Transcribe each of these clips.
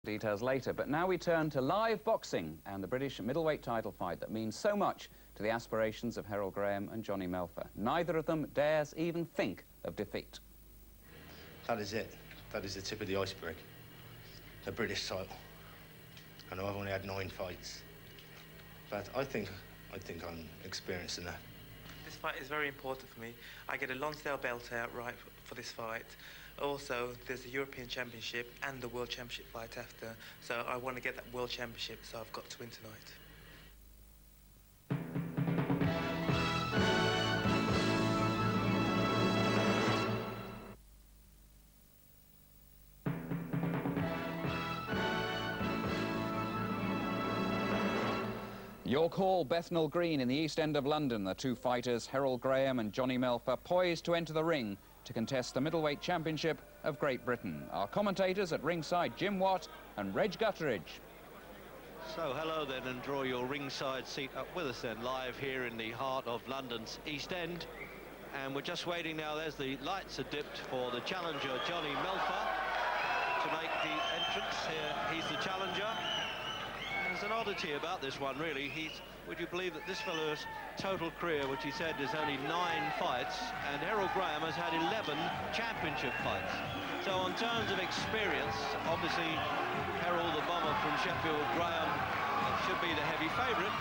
Details later, but now we turn to live boxing and the British middleweight title fight that means so much to the aspirations of Herol Graham and Johnny Melfah. Neither of them dares even think of defeat. That is it. That is the tip of the iceberg. The British title. I know I've only had 9 fights, but I think I'm experienced enough. This fight is very important for me. I get a Lonsdale belt outright for this fight. Also, there's the European Championship and the World Championship fight after, so I want to get that World Championship, so I've got to win tonight. York Hall, Bethnal Green in the East End of London. The two fighters, Herol Graham and Johnny Melfah, poised to enter the ring to contest the middleweight championship of Great Britain. Our commentators at ringside, Jim Watt and Reg Gutteridge. So hello then, and draw your ringside seat up with us then, live here in the heart of London's East End. And we're just waiting now. There's the lights are dipped for the challenger, Johnny Melfah, to make the entrance. Here he's the challenger. There's an oddity about this one, really. Would you believe that this fellow's total career, which he said is only 9 fights, and Herol Graham has had 11 championship fights. So on terms of experience, obviously Herol, the bomber from Sheffield, Graham should be the heavy favourite,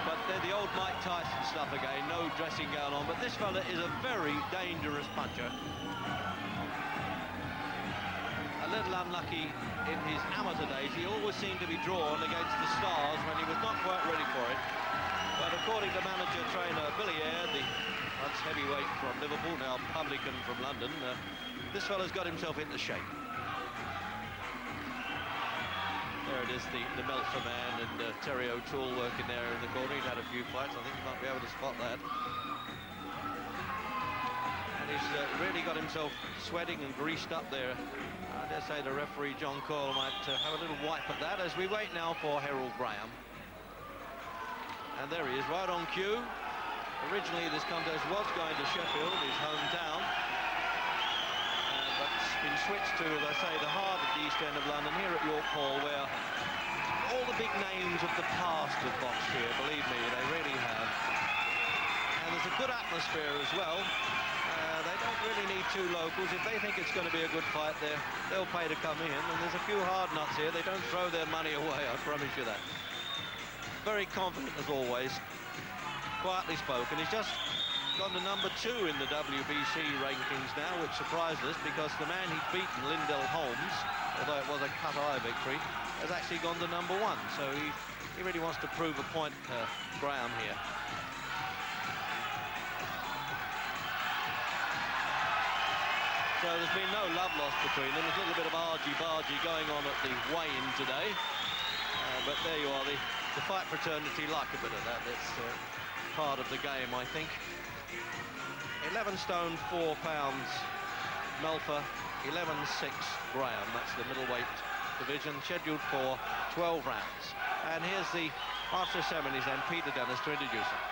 but they're the old Mike Tyson stuff again, no dressing gown on. But this fella is a very dangerous puncher. A little unlucky in his amateur days. He always seemed to be drawn against the stars when he was not quite ready for it. But according to manager-trainer Billy Ayre, the once heavyweight from Liverpool, now publican from London, this fella's got himself into shape. There it is, the Melfah man, and Terry O'Toole working there in the corner. He's had a few fights. I think you might be able to spot that. And he's really got himself sweating and greased up there. I dare say the referee, John Coyle, might have a little wipe at that as we wait now for Herol Graham. And there he is, right on cue. Originally, this contest was going to Sheffield, his hometown. But it's been switched to, as I say, the heart of the East End of London, here at York Hall, where all the big names of the past have boxed here, believe me, they really have. And there's a good atmosphere as well. They don't really need 2 locals. If they think it's going to be a good fight, they'll pay to come in. And there's a few hard nuts here. They don't throw their money away, I promise you that. Very confident as always. Quietly spoken. He's just gone to number 2 in the WBC rankings now, which surprised us because the man he'd beaten, Lindell Holmes, although it was a cut-eye victory, has actually gone to number 1. So he really wants to prove a point, Graham, here. So there's been no love lost between them. There's a little bit of argy-bargy going on at the weigh-in today. But there you are, the fight fraternity like a bit of that. It's part of the game, I think. 11 stone, 4 pounds, Melfah, 11.6 Graham. That's the middleweight division, scheduled for 12 rounds. And here's the master of ceremonies then, Peter Dennis, to introduce him.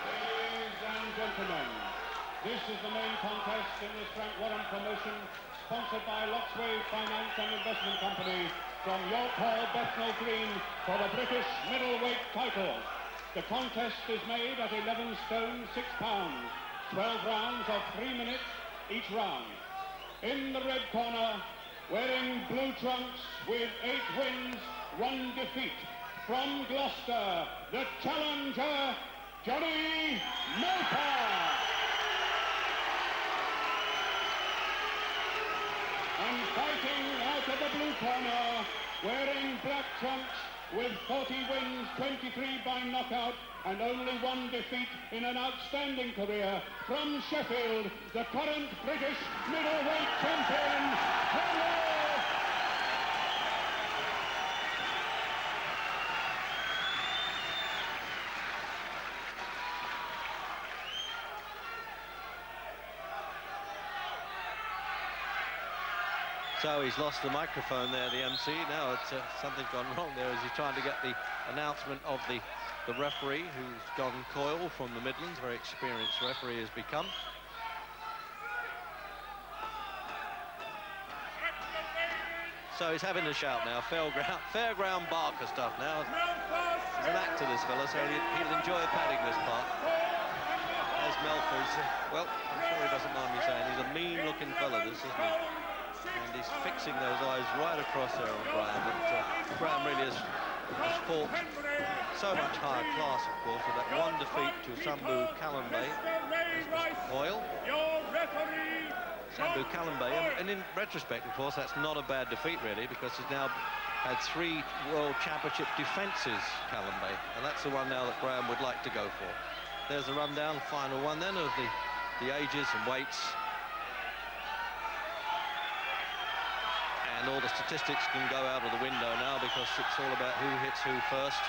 Ladies and gentlemen, this is the main contest in this Frank Warren promotion, sponsored by Locksway Finance and Investment Company from York Hall, Bethnal Green, for the British middleweight title. The contest is made at 11 stone, 6 pounds, 12 rounds of 3 minutes each round. In the red corner, wearing blue trunks with 8 wins, 1 defeat, from Gloucester, the challenger, Johnny Melfah. And fighting out of the blue corner, wearing black trunks with 40 wins, 23 by knockout, and only 1 defeat in an outstanding career, from Sheffield, the current British middleweight champion, Herol. So he's lost the microphone there, the MC. Now it's something's gone wrong there as he's trying to get the announcement of the referee, who's John Coyle from the Midlands, very experienced referee has become. So he's having a shout now. Fairground Barker stuff now. He's an actor, this fella, so he'll enjoy padding this part. As Melfah's, well, I'm sure he doesn't mind me saying, he's a mean-looking fella, this, isn't he? And he's fixing those eyes right across there on Graham. But Graham really has fought so much higher class, of course, with that one defeat to Sambu Kalambe. Boyle. Sambu Kalambe, and in retrospect, of course, that's not a bad defeat, really, because he's now had 3 World Championship defences, Kalambe, and that's the one now that Graham would like to go for. There's the rundown, final one then, of the ages and weights. And all the statistics can go out of the window now because it's all about who hits who first.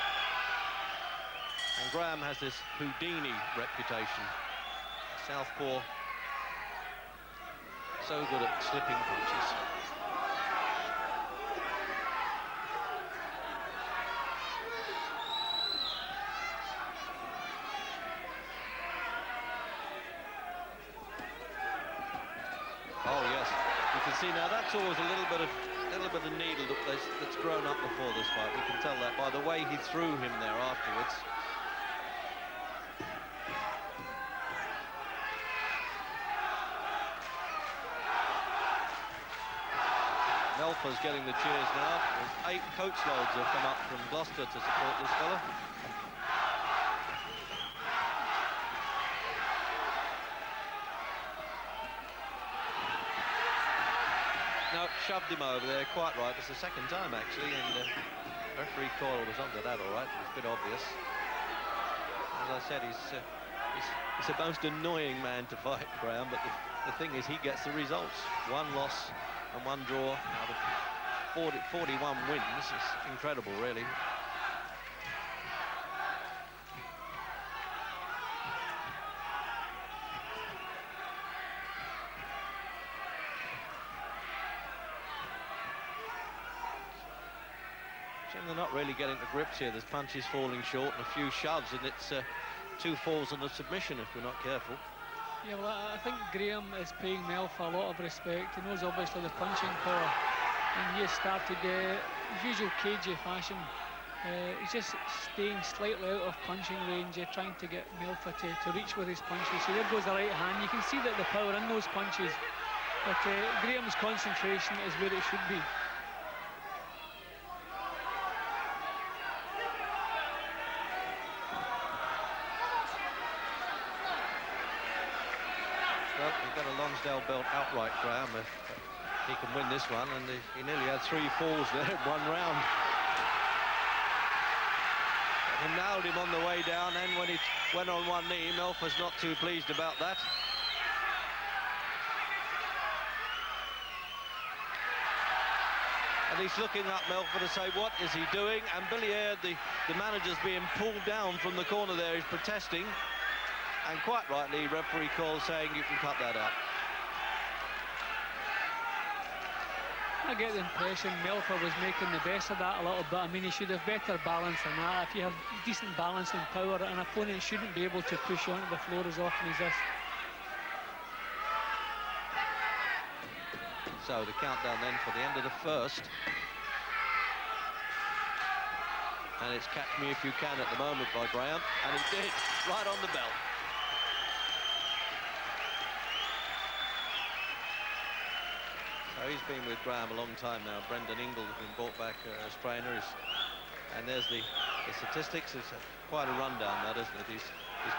And Graham has this Houdini reputation. Southpaw, so good at slipping punches. Oh yes, you can see now that's always a little bit of needle that's grown up before this fight. We can tell that by the way he threw him there afterwards. Melfah's getting the cheers now. There's 8 coach loads have come up from Gloucester to support this fella. No, shoved him over there, quite right. It's the second time, actually, and referee Coyle was onto that, all right. It was a bit obvious. As I said, he's a most annoying man to fight, Graham, but the thing is, he gets the results. 1 loss and 1 draw out of 41 wins. It's incredible, really. They're not really getting to grips here. There's punches falling short and a few shoves, and it's 2 falls and a submission if we're not careful. Yeah, well, I think Graham is paying Melfah a lot of respect. He knows obviously the punching power, and he has started his usual cagey fashion. He's just staying slightly out of punching range, trying to get Melfah to reach with his punches. So there goes the right hand. You can see that the power in those punches, but Graham's concentration is where it should be. Well, he got a Lonsdale belt outright, Graham, if he can win this one, and he nearly had 3 falls there in 1 round. He nailed him on the way down, and when he went on 1 knee, Melfah's not too pleased about that. And he's looking up Melfah to say, what is he doing? And Billy Aird, the manager's being pulled down from the corner there, he's protesting. And quite rightly, referee Cole saying you can cut that out. I get the impression Melfah was making the best of that a little bit. I mean, he should have better balance than that. If you have decent balance and power, an opponent shouldn't be able to push you onto the floor as often as this. So the countdown then for the end of the first. And it's catch me if you can at the moment by Graham. And he did, right on the bell. So he's been with Graham a long time now. Brendan Ingle has been brought back as trainer. And there's the statistics. It's quite a rundown, that, isn't it? He's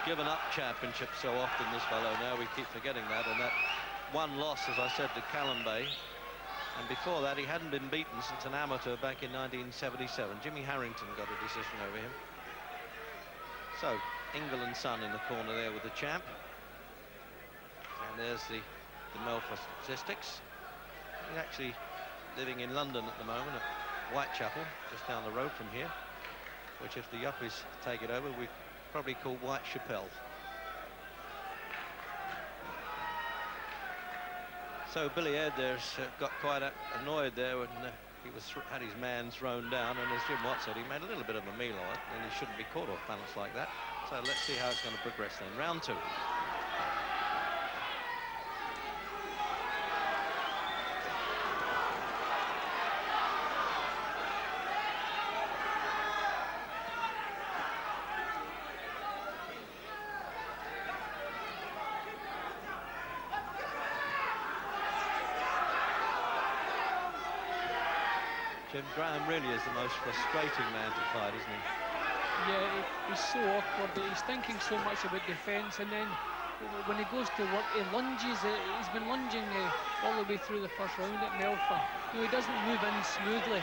given up championships so often, this fellow. Now we keep forgetting that. And that 1 loss, as I said, to Kalambe. And before that, he hadn't been beaten since an amateur back in 1977. Jimmy Harrington got a decision over him. So, Ingle and Son in the corner there with the champ. And there's the Melfah statistics. He's actually living in London at the moment at Whitechapel, just down the road from here, which if the Yuppies take it over, we probably call Whitechapel. So Billy Aird there's got quite annoyed there when he had his man thrown down, and as Jim Watt said, he made a little bit of a meal of it, and he shouldn't be caught off balance like that. So let's see how it's going to progress then. Round 2. Jim, Graham really is the most frustrating man to fight, isn't he? Yeah, he's so awkward. He's thinking so much about defence, and then when he goes to work, he lunges. He's been lunging all the way through the first round at Melfah. You know, he doesn't move in smoothly.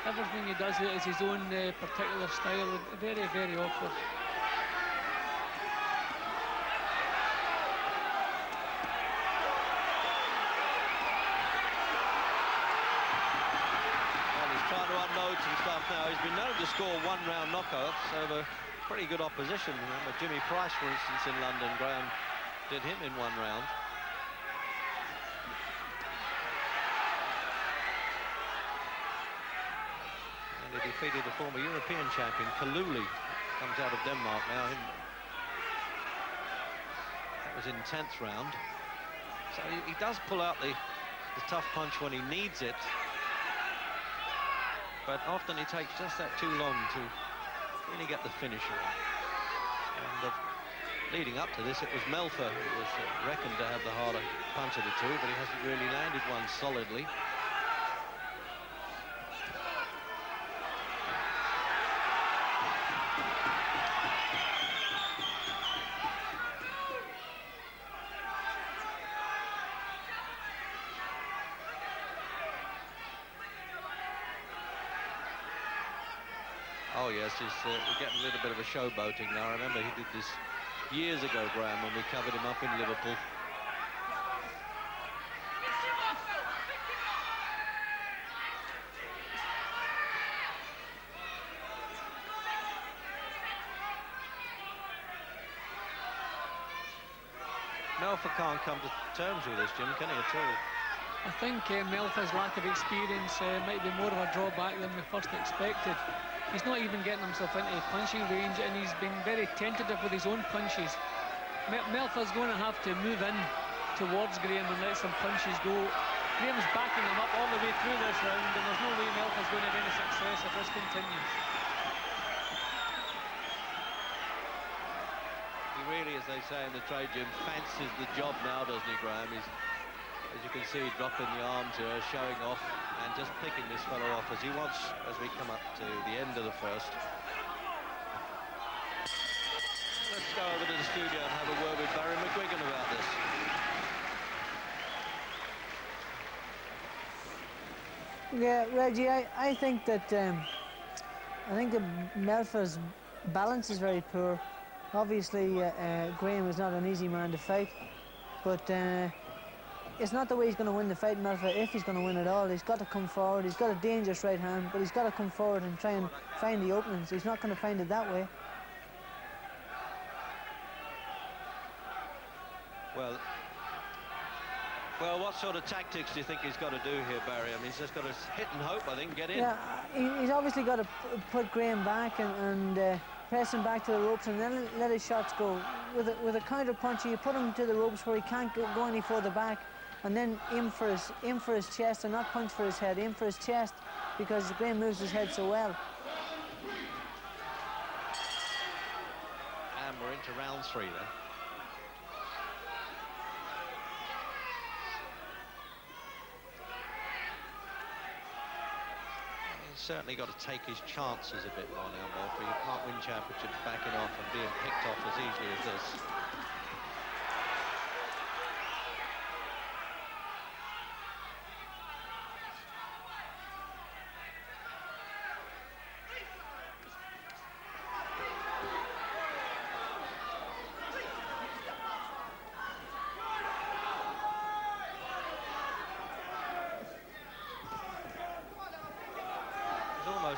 Everything he does is his own particular style. Very, very awkward. Trying to unload some stuff now. He's been known to score one-round knockouts over pretty good opposition. Remember Jimmy Price, for instance, in London. Graham did him in 1 round. And he defeated the former European champion, Kaluli. Comes out of Denmark now. That was in 10th round. So he does pull out the tough punch when he needs it. But often it takes just that too long to really get the finish on. And leading up to this, it was Melfah who was reckoned to have the harder punch of the two, but he hasn't really landed one solidly. Oh yes, we're getting a little bit of a showboating now. I remember he did this years ago, Graham, when we covered him up in Liverpool. Melfah can't come to terms with this, Jim, can he, at all? I think Melfah's lack of experience might be more of a drawback than we first expected. He's not even getting himself into punching range, and he's been very tentative with his own punches. Melfah's going to have to move in towards Graham and let some punches go. Graham's backing him up all the way through this round, and there's no way Melfah's going to have any success if this continues. He really, as they say in the trade, Jim, fancies the job now, doesn't he, Graham? He's, as you can see, dropping the arms here, showing off, and just picking this fellow off as he wants as we come up to the end of the first. Let's go over to the studio and have a word with Barry McGuigan about this. Yeah, Reggie, I think that Melfah's balance is very poor. Obviously, Graham is not an easy man to fight, but it's not the way he's going to win the fight, Melfah, if he's going to win at all. He's got to come forward. He's got a dangerous right hand, but he's got to come forward and try and find the openings. He's not going to find it that way. Well, what sort of tactics do you think he's got to do here, Barry? I mean, he's just got to hit and hope, I think, get in. Yeah, he's obviously got to put Graham back and press him back to the ropes and then let his shots go. With a counter punch, you put him to the ropes where he can't go any further back, and then aim for his chest and not punch for his head. Aim for his chest because Graham moves his head so well. And we're into round 3 then. Certainly got to take his chances a bit more now, Melfah. You can't win championships backing off and being picked off as easily as this.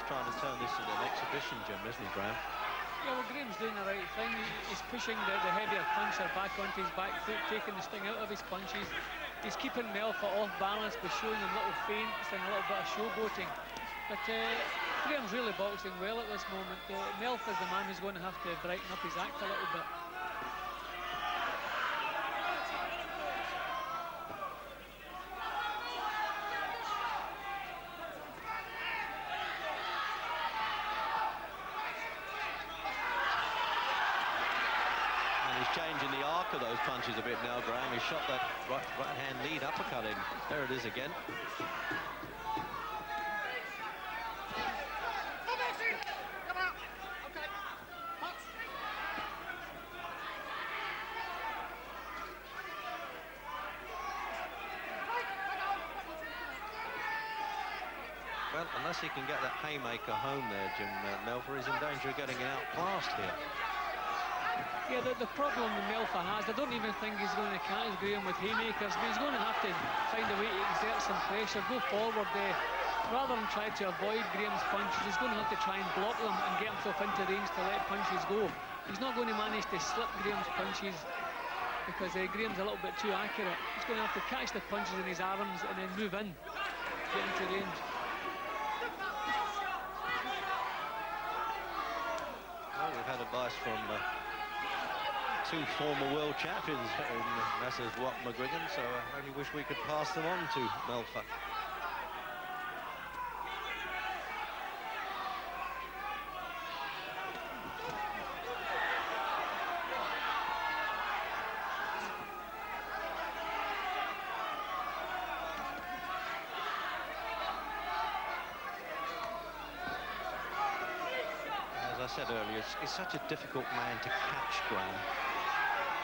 Trying to turn this into an exhibition, Jim, isn't he, Graham? Yeah, well, Graham's doing the right thing. He's pushing the heavier puncher back onto his back foot, taking the sting out of his punches. He's keeping Melfah off balance by showing him little feints and a little bit of showboating. But Graham's really boxing well at this moment. Melfah's the man who's going to have to brighten up his act a little bit. Changing the arc of those punches a bit now, Graham. He shot that right hand lead uppercut in. There it is again. Well, unless he can get that haymaker home there, Jim, Melfah is in danger of getting outclassed here. Yeah, the problem that Melfah has, I don't even think he's going to catch Graham with haymakers, but he's going to have to find a way to exert some pressure, go forward there. Rather than try to avoid Graham's punches, he's going to have to try and block them and get himself into range to let punches go. He's not going to manage to slip Graham's punches because Graham's a little bit too accurate. He's going to have to catch the punches in his arms and then move in, get into range. Well, we've had advice from two former world champions in Messrs. Watt McGuigan, so I only wish we could pass them on to Melfah. As I said earlier, it's such a difficult man to catch, Graham.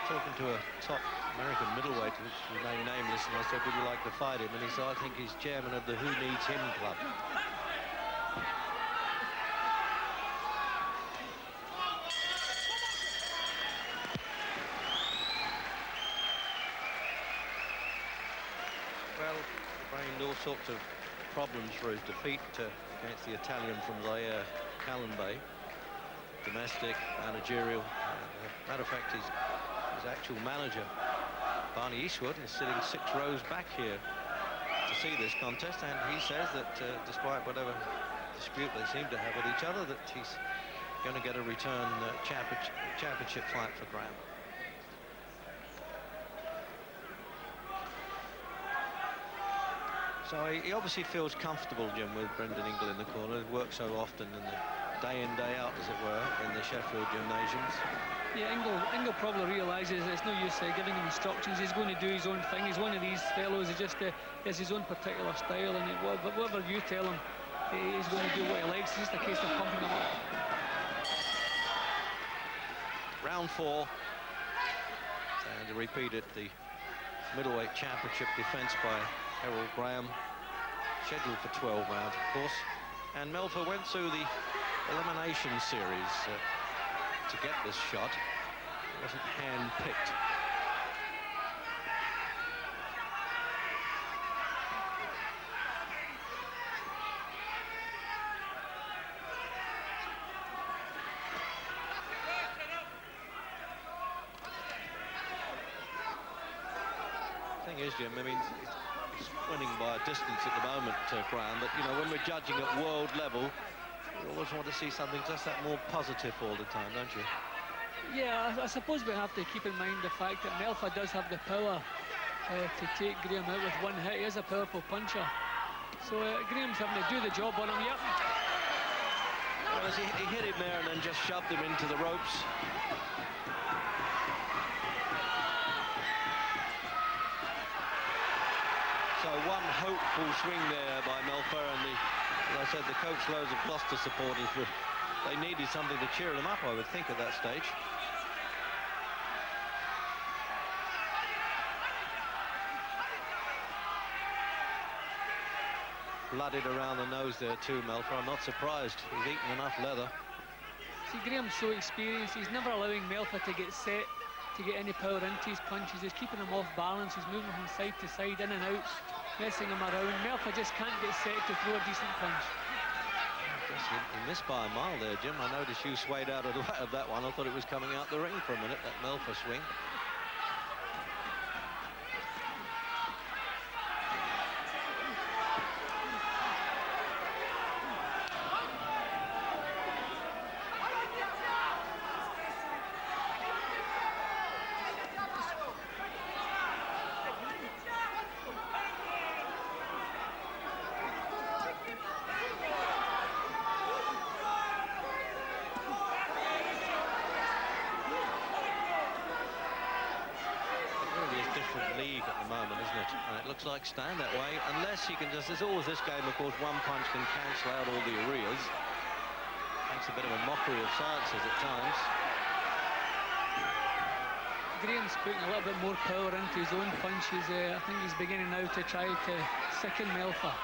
Talking to a top American middleweight who's remained nameless, and I said, would you like to fight him? And he said, I think he's chairman of the Who Needs Him club. Well, brained all sorts of problems for his defeat against the Italian from Zaire, Calambay. Domestic, managerial. Matter of fact, his actual manager, Barney Eastwood, is sitting 6 rows back here to see this contest, and he says that despite whatever dispute they seem to have with each other, that he's going to get a return championship fight for Graham. So he obviously feels comfortable, Jim, with Brendan Ingle in the corner. He works so often in the day in, day out, as it were, in the Sheffield gymnasiums. Yeah, Ingle probably realises it's no use giving him instructions. He's going to do his own thing. He's one of these fellows who just has his own particular style, and whatever you tell him, he's going to do what he likes. It's just a case of pumping him up. Round 4, and to repeat it, the middleweight championship defence by Herol Graham, scheduled for 12 rounds, of course. And Melfah went through the elimination series to get this shot. It wasn't hand-picked. Thing is, Jim, I mean, he's winning by a distance at the moment, Graham, but, you know, when we're judging at world level, you always want to see something just that more positive all the time, don't you? Yeah, I suppose we have to keep in mind the fact that Melfah does have the power to take Graham out with one hit. He is a powerful puncher. So Graham's having to do the job on him, yep. Well, he hit him there and then just shoved him into the ropes. So one hopeful swing there by Melfah, and as I said, the coach loads of Gloucester supporters, they needed something to cheer them up, I would think, at that stage. Blooded around the nose there too, Melfah. I'm not surprised. He's eaten enough leather. See, Graham's so experienced. He's never allowing Melfah to get set, to get any power into his punches. He's keeping him off balance. He's moving from side to side, in and out, messing him around. Melfah just can't get set to throw a decent punch. He missed by a mile there, Jim. I noticed you swayed out of the way of that one. I thought it was coming out the ring for a minute, that Melfah swing. Like stand that way, unless he can just, there's always this game, of course, one punch can cancel out all the arrears. Makes a bit of a mockery of sciences at times. Graham's putting a little bit more power into his own punches. I think he's beginning now to try to sicken Melfah.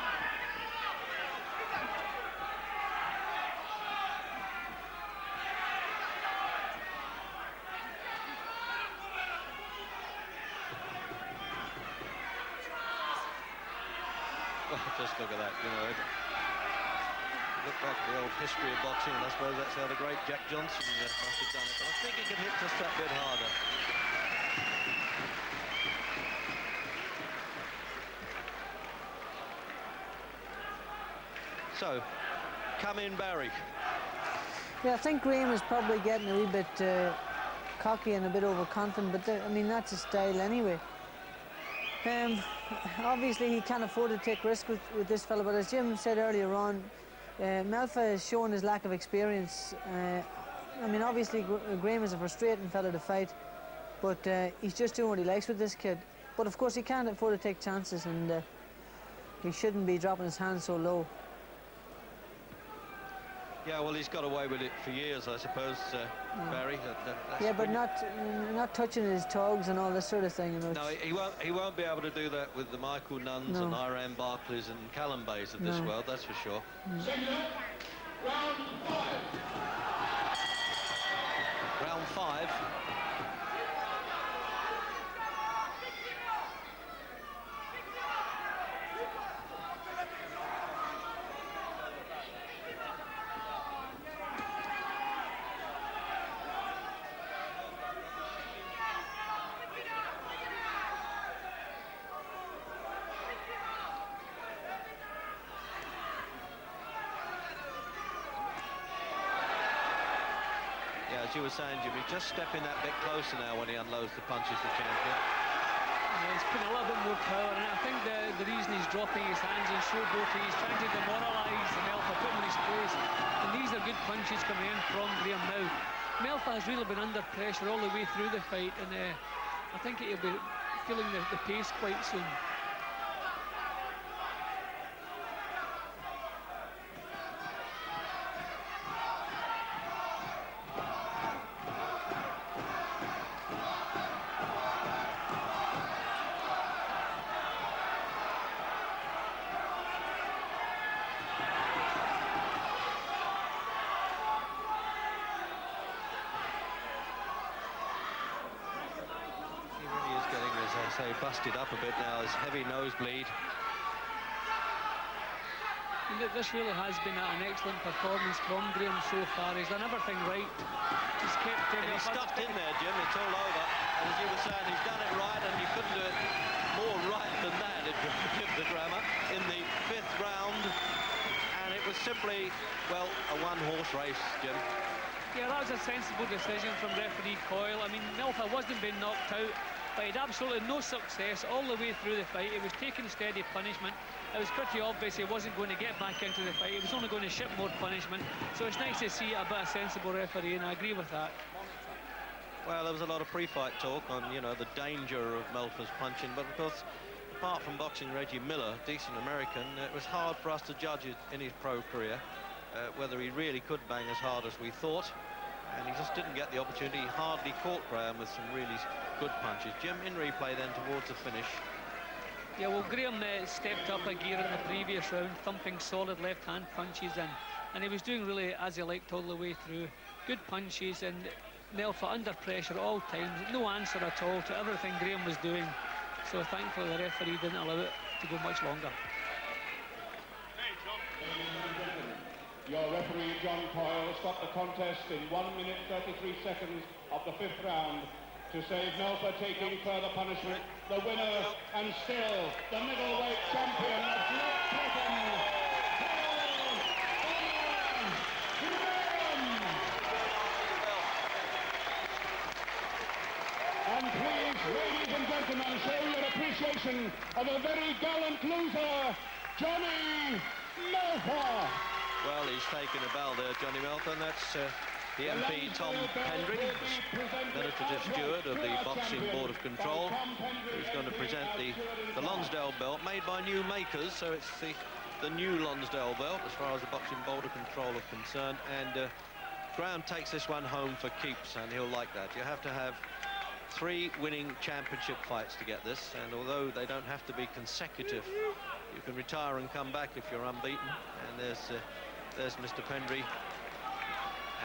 just look at that, you know. Look back at the old history of boxing, and I suppose that's how the great Jack Johnson must have done it. But I think he could hit just that bit harder. So, come in, Barry. Yeah, I think Graham is probably getting a wee bit cocky and a bit overconfident, but I mean, that's his style anyway. Obviously, he can't afford to take risks with this fella, but as Jim said earlier on, Melfah has shown his lack of experience. I mean, obviously, Graham is a frustrating fella to fight, but he's just doing what he likes with this kid. But of course, he can't afford to take chances, and he shouldn't be dropping his hands so low. Yeah, well, he's got away with it for years, I suppose, Barry. Yeah, but not touching his togs and all this sort of thing. You know, no, he won't be able to do that with the Michael Nunns and Iran Barclays and Callum Bays of this world, that's for sure. Round 5. Round 5. As you were saying, Jimmy, just stepping that bit closer now when he unloads the punches, the champion. Yeah, he's putting a little bit more power, and I think the reason he's dropping his hands and showboating, he's trying to demoralise Melfah, put him in his place. And these are good punches coming in from Graham now. Melfah has really been under pressure all the way through the fight, and I think he'll be feeling the pace quite soon. Busted up a bit now, his heavy nosebleed. And this really has been an excellent performance from Graham so far. He's done everything right. He's kept him. He's stuffed in there, Jim. It's all over. And as you were saying, he's done it right, and you couldn't do it more right than that, if you forgive the grammar, in the 5th round. And it was simply, well, a one-horse race, Jim. Yeah, that was a sensible decision from referee Coyle. I mean, Melfah wasn't being knocked out, but he had absolutely no success all the way through the fight. He was taking steady punishment. It was pretty obvious he wasn't going to get back into the fight. He was only going to ship more punishment. So it's nice to see a bit of sensible referee, and I agree with that. Well, there was a lot of pre-fight talk on, you know, the danger of Melfah's punching, but of course, apart from boxing Reggie Miller, decent American, it was hard for us to judge it in his pro career, whether he really could bang as hard as we thought. And he just didn't get the opportunity. He hardly caught Graham with some really good punches. Jim, in replay then towards the finish. Yeah, well, Graham stepped up a gear in the previous round, thumping solid left-hand punches in. And he was doing really as he liked all the way through. Good punches, and Melfah under pressure all times. No answer at all to everything Graham was doing. So thankfully the referee didn't allow it to go much longer. Your referee, John Coyle, stopped the contest in 1 minute 33 seconds of the 5th round to save Melfah taking further punishment. The winner and still the middleweight champion of Great Britain, And please, ladies and gentlemen, show your appreciation of a very gallant loser, Johnny Melfah. Well, he's taken a bow there, Johnny Melfah, and that's the MP Tom Pendry, Administrative Steward of the Boxing Board of Control, who's going to present the Lonsdale belt, made by new makers, so it's the new Lonsdale belt as far as the Boxing Board of Control are concerned. And Graham takes this one home for keeps, and he'll like that. You have to have 3 winning championship fights to get this, and although they don't have to be consecutive, you can retire and come back if you're unbeaten. And there's Mr. Pendry,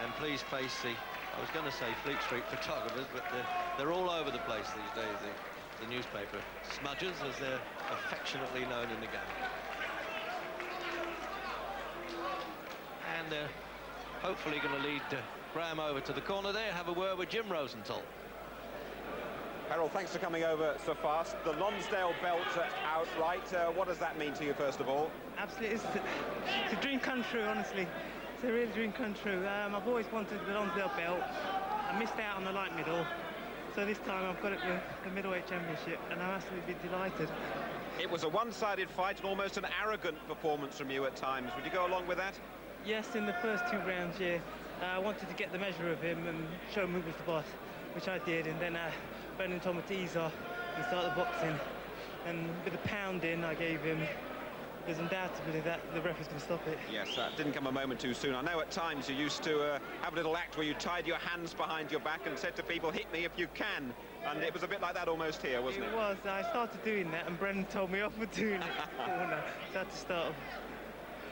and please face I was going to say Fleet Street photographers, but they're all over the place these days, the newspaper smudgers, as they're affectionately known in the game. and they're hopefully going to lead Graham over to the corner there. Have a word with Jim Rosenthal. Herol, thanks for coming over so fast. The Lonsdale belt outright. What does that mean to you, first of all? Absolutely, it's a dream come true, honestly. It's a real dream come true. I've always wanted the Lonsdale belt. I missed out on the light middle, so this time I've got it with the middleweight championship, and I'm absolutely delighted. It was a one-sided fight and almost an arrogant performance from you at times. Would you go along with that? Yes, in the first 2 rounds, yeah. I wanted to get the measure of him and show him who was the boss, which I did, and then Brendan told me to ease off and start the boxing. And with the pounding I gave him, there's undoubtedly that the ref is going to stop it. Yes, that didn't come a moment too soon. I know at times you used to have a little act where you tied your hands behind your back and said to people, hit me if you can. And it was a bit like that almost here, wasn't it? It was. I started doing that and Brendan told me off for doing it. Corner. So I had to start.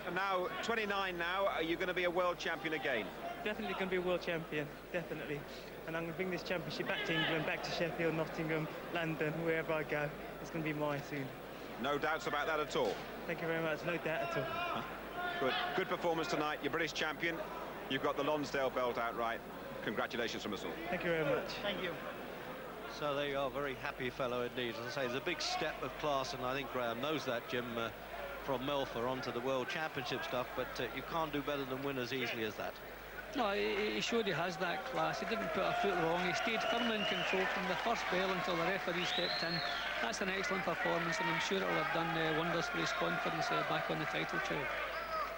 And now, 29 now, are you going to be a world champion again? Definitely going to be a world champion, definitely. And I'm going to bring this championship back to England, back to Sheffield, Nottingham, London, wherever I go. It's going to be mine soon. No doubts about that at all? Thank you very much, no doubt at all. Good performance tonight. You're British champion. You've got the Lonsdale belt outright. Congratulations from us all. Thank you very much. Thank you. So there you are, very happy fellow indeed. As I say, it's a big step of class, and I think Graham knows that, Jim, from Melfah onto the World Championship stuff, but you can't do better than win as easily as that. No, he showed he has that class. He didn't put a foot wrong. He stayed firm in control from the first bell until the referee stepped in. That's an excellent performance, and I'm sure it will have done wonders for his confidence back on the title trail.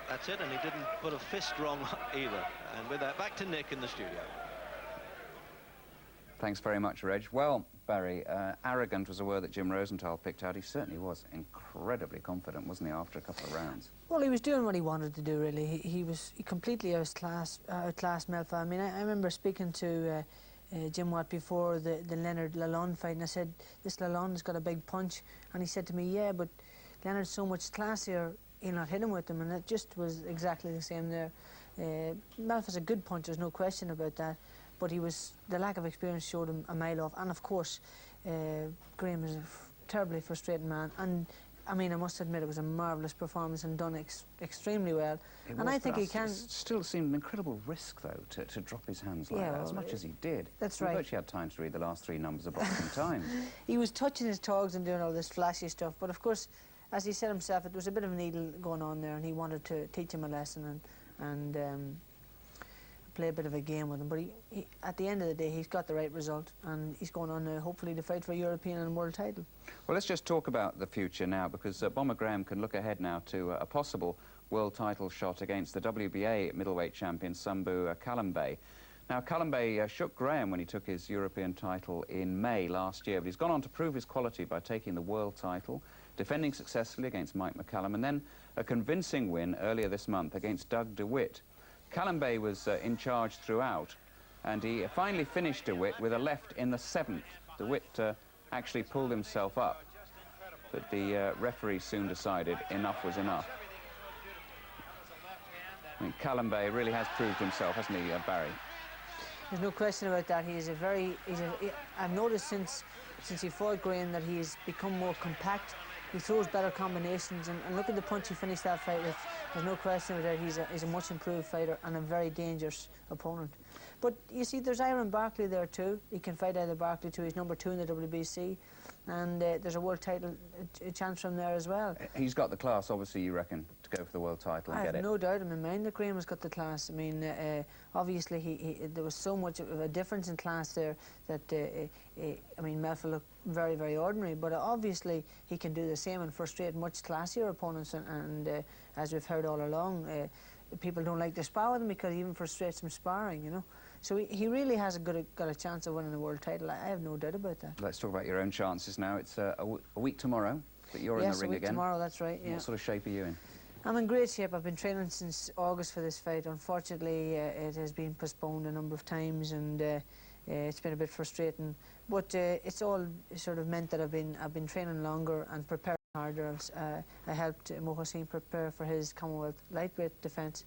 That's it, and he didn't put a fist wrong either. And with that, back to Nick in the studio. Thanks very much, Reg. Well, Barry, arrogant was a word that Jim Rosenthal picked out. He certainly was incredibly confident, wasn't he, after a couple of rounds? Well, he was doing what he wanted to do, really. He completely outclassed Melfah. I mean, I remember speaking to Jim Watt before the Leonard Lalonde fight, and I said, this Lalonde's got a big punch. And he said to me, yeah, but Leonard's so much classier, he'll not hit him with them. And it just was exactly the same there. Melfah's a good puncher, there's no question about that. But the lack of experience showed him a mile off. And of course, Graham is a terribly frustrating man. And I mean, I must admit, it was a marvellous performance and done extremely well. And I think he can. It still seemed an incredible risk, though, to drop his hands like that, as much as he did. That's right. He virtually had time to read the last 3 numbers of Boxing Time. He was touching his togs and doing all this flashy stuff. But of course, as he said himself, it was a bit of a needle going on there, and he wanted to teach him a lesson and play a bit of a game with him. But he, at the end of the day, he's got the right result, and he's going on hopefully to fight for a European and world title. Well, let's just talk about the future now, because Bomber Graham can look ahead now to a possible world title shot against the WBA middleweight champion Sambu Kalambe. Now, Kalambe shook Graham when he took his European title in May last year, but he's gone on to prove his quality by taking the world title, defending successfully against Mike McCallum, and then a convincing win earlier this month against Doug DeWitt. Kalambe was in charge throughout, and he finally finished DeWitt with a left in the 7th. DeWitt actually pulled himself up, but the referee soon decided enough was enough. I mean, Kalambe really has proved himself, hasn't he, Barry? There's no question about that. I've noticed since he fought Graham that he's become more compact. He throws better combinations, and look at the punch he finished that fight with. There's no question about it. He's a much improved fighter and a very dangerous opponent. But you see, there's Iron Barkley there too. He can fight either Barkley too. He's number 2 in the WBC, and there's a world title chance from there as well. He's got the class, obviously, you reckon, to go for the world title and get it? I have no doubt in my mind that Graham has got the class. I mean, obviously there was so much of a difference in class there that I mean, Melfah looked very, very ordinary, but obviously he can do the same and frustrate much classier opponents, and as we've heard all along, people don't like to spar with him because he even frustrates them sparring, you know. So he really has got a chance of winning the world title. I have no doubt about that. Let's talk about your own chances now. It's a week tomorrow that you're in the ring again. Yes, a week tomorrow, that's right, yeah. What sort of shape are you in? I'm in great shape. I've been training since August for this fight. Unfortunately, it has been postponed a number of times, and it's been a bit frustrating. But it's all sort of meant that I've been training longer and preparing harder. I helped Mohsin prepare for his Commonwealth lightweight defence,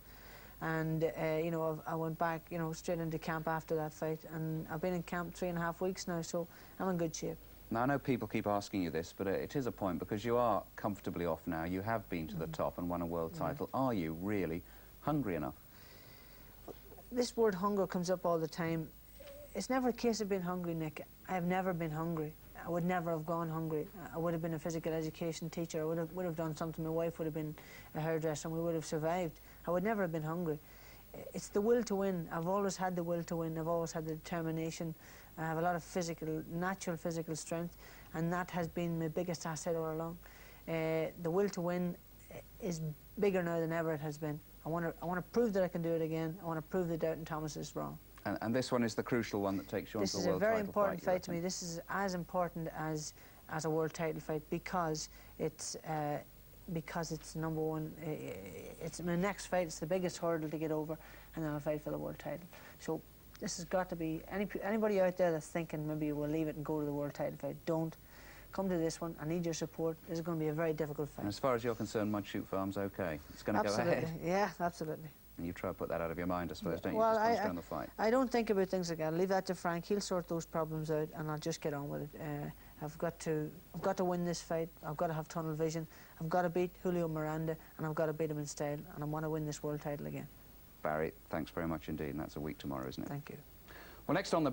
and you know, I went back, you know, straight into camp after that fight, and I've been in camp 3.5 weeks now, so I'm in good shape. Now, I know people keep asking you this, but it is a point, because you are comfortably off now. You have been to the top and won a world title. Are you really hungry enough? this word hunger comes up all the time. It's never a case of being hungry, Nick. I have never been hungry. I would never have gone hungry. I would have been a physical education teacher. I would have done something. My wife would have been a hairdresser, and we would have survived. I would never have been hungry. It's the will to win. I've always had the will to win. I've always had the determination. I have a lot of natural physical strength, and that has been my biggest asset all along. The will to win is bigger now than ever it has been. I want to prove that I can do it again. I want to prove that Doubting Thomas is wrong. And this one is the crucial one that takes you on to the world title fight. This is a very important fight to me. This is as important as a world title fight because it's number one. It's my next fight. It's the biggest hurdle to get over, and then I'll fight for the world title. So this has got to be anybody out there that's thinking maybe we'll leave it and go to the world title fight. Don't. Come to this one. I need your support. This is going to be a very difficult fight. And as far as you're concerned, Mud Shoot Farm's okay. It's going to go ahead. Yeah, absolutely. And you try to put that out of your mind, I suppose, don't you? Well, just concentrate on the fight. I don't think about things like that. I'll leave that to Frank. He'll sort those problems out, and I'll just get on with it. I've got to win this fight. I've got to have tunnel vision. I've got to beat Julio Miranda, and I've got to beat him in style, and I want to win this world title again. Barry, thanks very much indeed. And that's a week tomorrow, isn't it? Thank you. Well, next on the